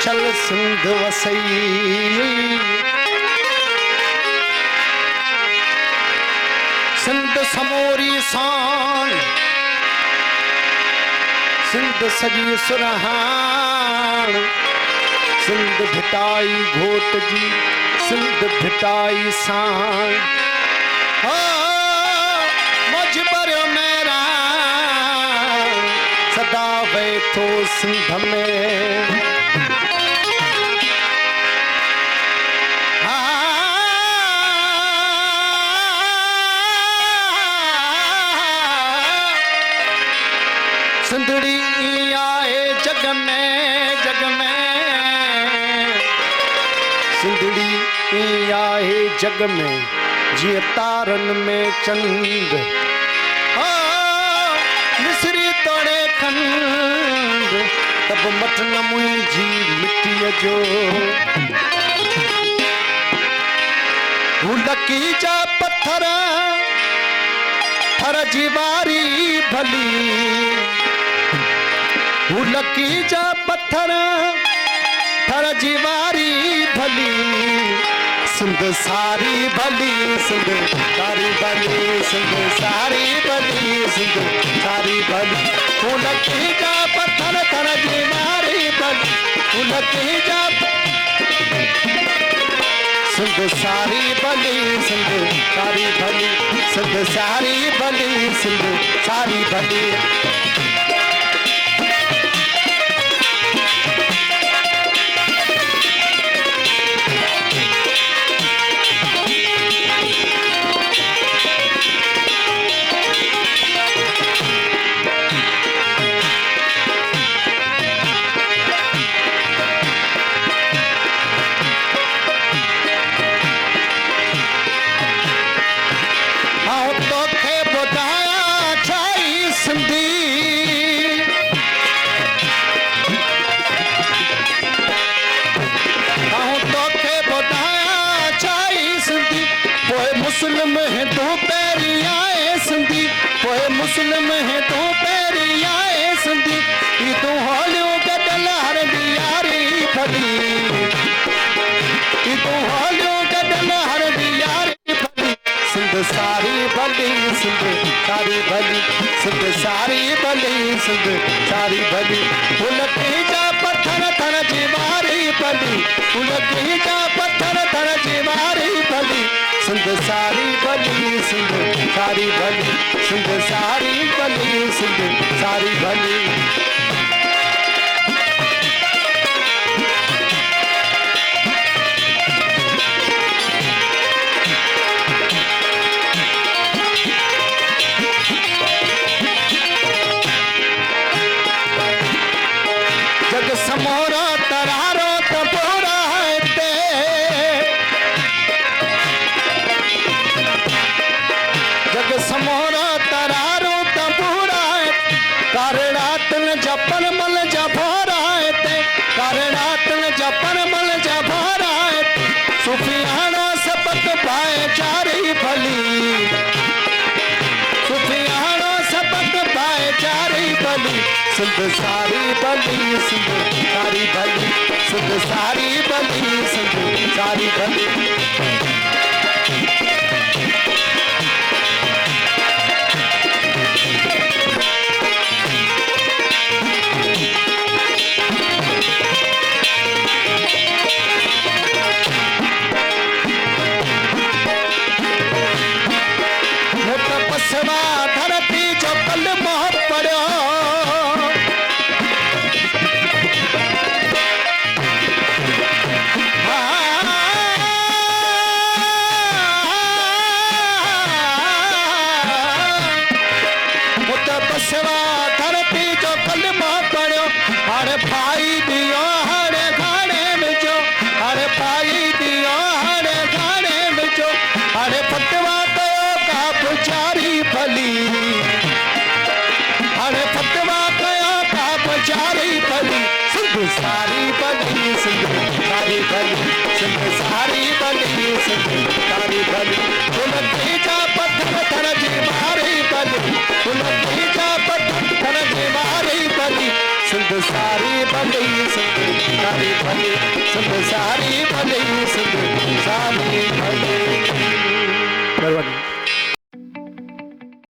छल सिंध वसई सिंध समोरी सान सिंध सजी सुरहान सिंध भिटाई घोट जी सिंध भिटाई सान मुझबर मेरा सदा बैठो सिंध में सिंधड़ी आए जग में सिंधड़ी आए जग में जिए तारन में चंद मिसरी तोड़े खंड तब मत न मुंहिंजी मिट्टीअ जो लकी जा पत्थर थर जी वारी भली लकी जा पत्थर थर जी वारी भली सिंध सारी भली सिंध सारी भली सिंध सारी भली सिंध सारी भली लकी जा पत्थर थर जी वारी भली लकी जा सिंध सारी भली सिंध सारी भली सिंध सारी भली सिंध सारी भली मुस्लिम है तो पैरी आए सिंधी पोए मुस्लिम है तो पैरी आए सिंधी ई तू होलियो गडल हर दियारी फली ई तू होलियो गडल हर दियारी फली सिंध सारी भली सिंध सारी भली सिंध सारी भली सिंध सारी भली उलटी जा पत्थर थर जी मारी भली उलटी जा पत्थर थर जी मारी भली सिंध सारी भली सिंध सारी भली सिंध सारी भली सिंध सारी भली जग समोरा तरारो तपोरा है जग समोरा तरारो तपूरा कारणातन जपन मल जभोरा कारणातन जपन मल जभोरा सुफियाना सबक पाए चारी भली सुफियाना सबक पाए चारी भली सिंध सारी भली सिंध सारी भली सिंध सारी भली सिंध सारी भली तपस्वा धरती जो कल मोह पड़ो तपस्वा धरती जो कल मोह पड़ो हर भाई दियो हर घाड़े में जो हर भाई दियो हर घाड़े में जो हर फतवा चारी भली हरे फतवा कया का चारी भली सिंध सारी भली सिंध सारी भली सिंध सारी भली सिंध सारी भली उलटी जा पत्थर थर जी मारी भली उलटी जा पत्थर थर जी मारी भली संत सारी भले संत सारी भले संत सारी भले संत सारी भले।